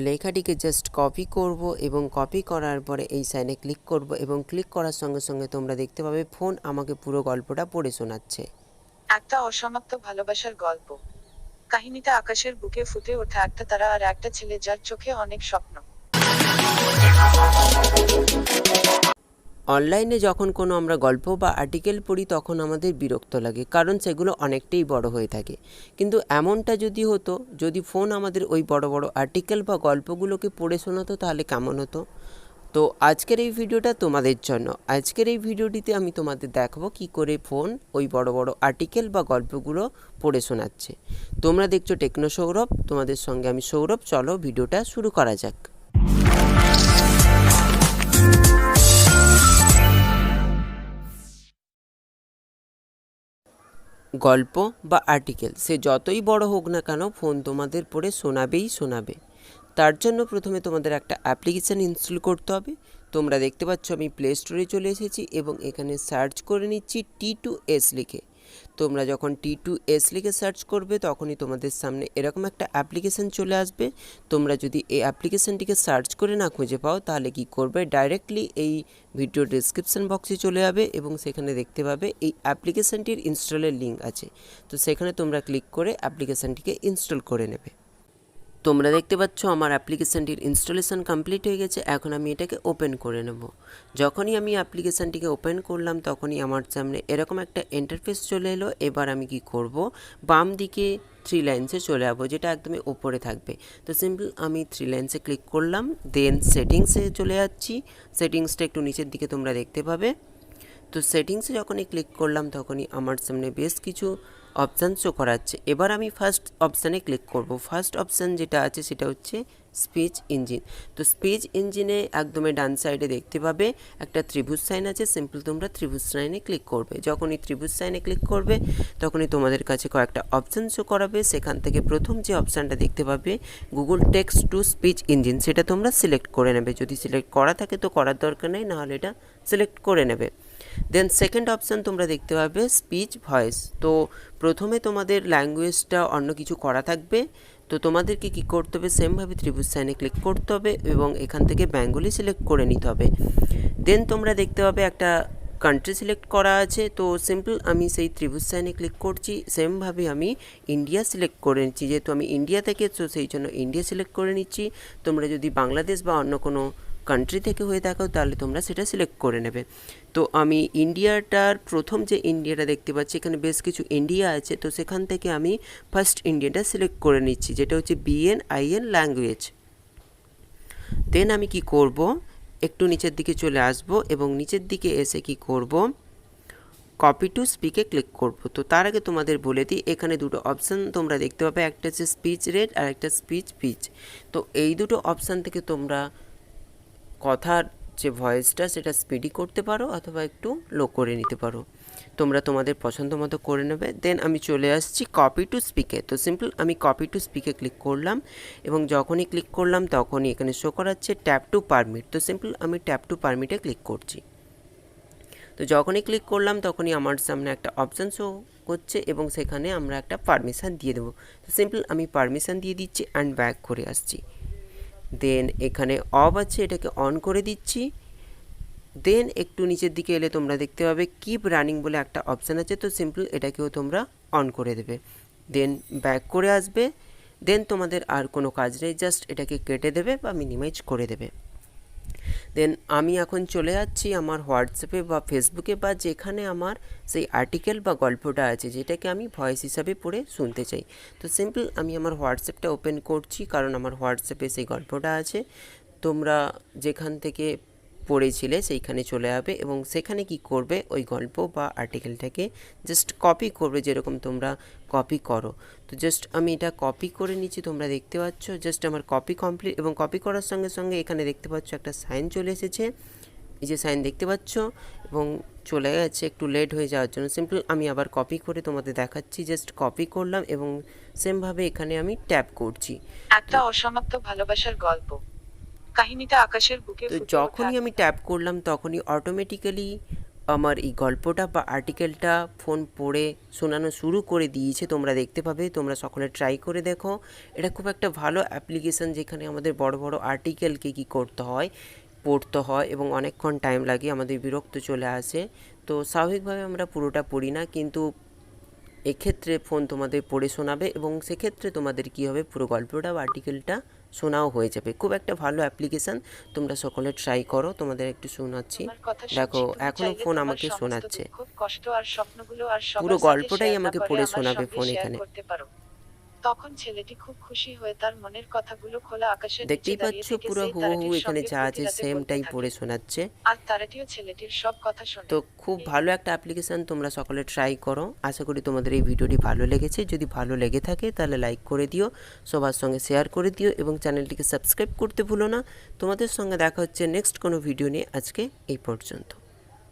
লেখাটিকে just copy করব এবং কপি করার পরে এই সাইনে ক্লিক করব এবং ক্লিক করার সঙ্গে সঙ্গে তোমরা দেখতে পাবে ফোন আমাকে পুরো গল্পটা পড়ে শোনাচ্ছে। একটা অসমাপ্ত ভালোবাসার গল্প। কাহিনীটা আকাশের বুকে ফুটে ওঠা একটা তারা আর একটা ছেলে যার চোখে অনেক স্বপ্ন। অনলাইনে যখন কোনো আমরা গল্প বা আর্টিকেল পড়ি তখন আমাদের বিরক্ত লাগে, কারণ সেগুলো অনেকটাই বড় হয়ে থাকে। কিন্তু এমনটা যদি হতো, যদি ফোন আমাদের ওই বড় বড় আর্টিকেল বা গল্পগুলোকে পড়ে শোনাতো তাহলে কেমন হতো। তো আজকের এই ভিডিওটা তোমাদের জন্য। আজকের এই ভিডিওটিতে আমি তোমাদের দেখাবো কি করে ফোন ওই বড় বড় আর্টিকেল বা গল্পগুলো পড়ে শোনাচ্ছে। তোমরা দেখছো টেকনো সৌরভ, তোমাদের সঙ্গে আমি সৌরভ। চলো ভিডিওটা শুরু করা যাক। গল্প বা আর্টিকেল সে যতই বড় হোক না কেন, ফোন তোমাদের পড়ে শোনাবেই শোনাবে। তার জন্য প্রথমে তোমাদের একটা অ্যাপ্লিকেশান ইনস্টল করতে হবে। তোমরা দেখতে পাচ্ছ আমি প্লে স্টোরে চলে এসেছি এবং এখানে সার্চ করে নিচ্ছি T2S লিখে। তোমরা যখন T2S লিখে সার্চ করবে তখনই তোমাদের সামনে এরকম একটা অ্যাপ্লিকেশান চলে আসবে। তোমরা যদি এই অ্যাপ্লিকেশানটিকে সার্চ করে না খুঁজে পাও তাহলে কি করবে, ডাইরেক্টলি এই ভিডিও ডেসক্রিপশন বক্সে চলে যাবে এবং সেখানে দেখতে পাবে এই অ্যাপ্লিকেশানটির ইনস্টলের লিঙ্ক আছে। তো সেখানে তোমরা ক্লিক করে অ্যাপ্লিকেশানটিকে ইনস্টল করে নেবে। তোমরা দেখতে পাচ্ছ আমার অ্যাপ্লিকেশানটির ইনস্টলেশন কমপ্লিট হয়ে গেছে। এখন আমি এটাকে ওপেন করে নেব। যখনই আমি অ্যাপ্লিকেশানটিকে ওপেন করলাম তখনই আমার সামনে এরকম একটা ইন্টারফেস চলে এলো। এবার আমি কি করব, বাম দিকে 3 লাইন্সে চলে যাবো, যেটা একদমই ওপরে থাকবে। তো সিম্পল আমি 3 লাইন্সে ক্লিক করলাম, দেন সেটিংসে চলে যাচ্ছি। সেটিংসটা একটু নিচের দিকে তোমরা দেখতে পাবে। তো সেটিংসে যখনই ক্লিক করলাম তখনই আমার সামনে বেশ কিছু অপশান শো করাচ্ছে। এবার আমি ফার্স্ট অপশানে ক্লিক করব। ফার্স্ট অপশান যেটা আছে সেটা হচ্ছে স্পিচ ইঞ্জিন। তো স্পিচ ইঞ্জিনে একদমই ডান সাইডে দেখতে পাবে একটা ত্রিভুজ সাইন আছে। সিম্পল তোমরা ত্রিভুজ সাইনে ক্লিক করবে। যখনই ত্রিভুজ সাইনে ক্লিক করবে তখনই তোমাদের কাছে কয়েকটা অপশান শো করাবে। সেখান থেকে প্রথম যে অপশানটা দেখতে পাবে Google text to speech engine, সেটা তোমরা সিলেক্ট করে নেবে। যদি সিলেক্ট করা থাকে তো করার দরকার নেই, নাহলে এটা সিলেক্ট করে নেবে। দেন সেকেন্ড অপশান তোমরা দেখতে পাবে স্পিচ ভয়েস। তো প্রথমে তোমাদের ল্যাঙ্গুয়েজটা অন্য কিছু করা থাকবে। তো তোমাদেরকে কী করতে হবে, সেমভাবে ত্রিভুজ সাইনে ক্লিক করতে হবে এবং এখান থেকে বেঙ্গলি সিলেক্ট করে নিতে হবে। দেন তোমরা দেখতে পাবে একটা কান্ট্রি সিলেক্ট করা আছে। তো সিম্পল আমি সেই ত্রিভুজ সাইনে ক্লিক করছি। সেমভাবে আমি ইন্ডিয়া সিলেক্ট করে নিচ্ছি, যেহেতু আমি ইন্ডিয়া থেকে, তো সেই জন্য ইন্ডিয়া সিলেক্ট করে নিচ্ছি। তোমরা যদি বাংলাদেশ বা অন্য কোনো কান্ট্রি থেকে হয়ে থাকো তাহলে তোমরা সেটা সিলেক্ট করে নেবে। তো আমি ইন্ডিয়াটার প্রথম যে ইন্ডিয়াটা দেখতে পাচ্ছি, এখানে বেশ কিছু ইন্ডিয়া আছে। তো সেখান থেকে আমি ফার্স্ট ইন্ডিয়াটা সিলেক্ট করে নিচ্ছি, যেটা হচ্ছে BNIN ল্যাঙ্গুয়েজ। দেন আমি কি করব, একটু নিচের দিকে চলে আসব এবং নিচের দিকে এসে কি করব, কপি টু স্পিকে ক্লিক করব। তো তার আগে তোমাদের বলে দিই, এখানে দুটো অপশান তোমরা দেখতে পাবে, একটা হচ্ছে স্পিচ রেট আর একটা স্পিচ পিচ। তো এই দুটো অপশান থেকে তোমরা কথার যে ভয়েসটা সেটা স্পিডি করতে পারো অথবা একটু লো করে নিতে পারো। তোমরা তোমাদের পছন্দ মতো করে নেবে। দেন আমি চলে আসছি কপি টু স্পিকে। তো সিম্পল আমি কপি টু স্পিকে ক্লিক করলাম এবং যখনই ক্লিক করলাম তখনই এখানে শো করাচ্ছে ট্যাপ টু পারমিট। তো সিম্পল আমি ট্যাপ টু পারমিটে ক্লিক করছি। তো যখনই ক্লিক করলাম তখনই আমার সামনে একটা অপশান শো করছে এবং সেখানে আমরা একটা পারমিশান দিয়ে দেবো। তো সিম্পল আমি পারমিশান দিয়ে দিচ্ছি অ্যান্ড ব্যাক করে আসছি। দেন এখানে অফ আছে, এটাকে অন করে দিচ্ছি। দেন একটু নিচের দিকে এলে তোমরা দেখতে পাবে কিপ রানিং বলে একটা অপশান আছে। তো সিম্পল এটাকেও তোমরা অন করে দেবে। দেন ব্যাক করে আসবে। দেন তোমাদের আর কোনো কাজ নেই, জাস্ট এটাকে কেটে দেবে বা মিনিমাইজ করে দেবে। দেন আমি এখন চলে যাচ্ছি আমার হোয়াটসঅ্যাপে বা ফেসবুকে বা যেখানে আমার সেই আর্টিকেল বা গল্পটা আছে, যেটাকে আমি ভয়েস হিসাবে পড়ে শুনতে চাই। তো সিম্পল আমি আমার হোয়াটসঅ্যাপটা ওপেন করছি, কারণ আমার হোয়াটসঅ্যাপে সেই গল্পটা আছে। তোমরা যেখান থেকে পড়েছিলে সেইখানে চলে যাবে এবং সেখানে কি করবে, ওই গল্প বা আর্টিকেলটাকে জাস্ট কপি করবে, যেরকম তোমরা কপি করো। তো জাস্ট আমি এটা কপি করে নিচ্ছি, তোমরা দেখতে পাচ্ছ। জাস্ট আমার কপি কমপ্লিট এবং কপি করার সঙ্গে সঙ্গে এখানে দেখতে পাচ্ছ একটা সাইন চলে এসেছে, এই যে সাইন দেখতে পাচ্ছ, এবং চলে গেছে একটু লেট হয়ে যাওয়ার জন্য। সিম্পল আমি আবার কপি করে তোমাদের দেখাচ্ছি। জাস্ট কপি করলাম এবং সেমভাবে এখানে আমি ট্যাপ করছি। একটা অসমাপ্ত ভালোবাসার গল্প। কাহিনীটা আকাশের বুকে তো ফুটে ওঠা। যখনই আমি ট্যাপ করলাম তখনই অটোমেটিক্যালি আমার এই গল্পটা বা আর্টিকেলটা ফোন পড়ে শোনানো শুরু করে দিয়েছে, তোমরা দেখতে পাবে। তোমরা সকলে ট্রাই করে দেখো। এটা খুব একটা ভালো অ্যাপ্লিকেশান, যেখানে আমাদের বড় বড় আর্টিকেলকে কী করতে হয়, পড়তে হয় এবং অনেকক্ষণ টাইম লাগে, আমাদের বিরক্ত চলে আসে। তো স্বাভাবিকভাবে আমরা পুরোটা পড়ি না, কিন্তু এক্ষেত্রে ফোন তোমাদের পড়ে শোনাবে এবং সেক্ষেত্রে তোমাদের কী হবে, পুরো গল্পটা বা আর্টিকেলটা শোনাও হয়ে যাবে। খুব একটা ভালো অ্যাপ্লিকেশান, তোমরা সকলে ট্রাই করো। তোমাদের একটু শোনাচ্ছি, তোমার কথা দেখো শুনছি। তুমি এখনও চাইলে ফোন তোমার আমাকে সমস্ত শোনাচ্ছে। দুঃখ, কষ্ট আর স্বপ্নগুলো আর পুরো সবার সাথে গল্পটাই শেয়ার না আমাকে করে পড়ে আমার শোনাবে সঙ্গে ফোন শেয়ার এখানে। করতে পারো। তখন ছেলেটি খুব খুশি হয়ে তার মনের কথাগুলো খোলা আকাশের নিচে দেখতেই দাঁড়িয়ে পাচ্ছ থেকে পুরো সেই হুবহু তারাটির এখানে সঙ্গে যা প্রতি আছে রাতে বলতে সেমটাই থাকে। পড়ে শোনাচ্ছে। আর তারাটিও ছেলেটির সব কথা শোনে। তো খুব ভালো একটা অ্যাপ্লিকেশান, তোমরা সকলে ট্রাই করো। আশা করি তোমাদের এই ভিডিওটি ভালো লেগেছে। যদি ভালো লেগে থাকে তাহলে লাইক করে দিও, সবার সঙ্গে শেয়ার করে দিও এবং চ্যানেলটিকে সাবস্ক্রাইব করতে ভুলো না। তোমাদের সঙ্গে দেখা হচ্ছে নেক্সট কোনো ভিডিও নিয়ে। আজকে এই পর্যন্ত।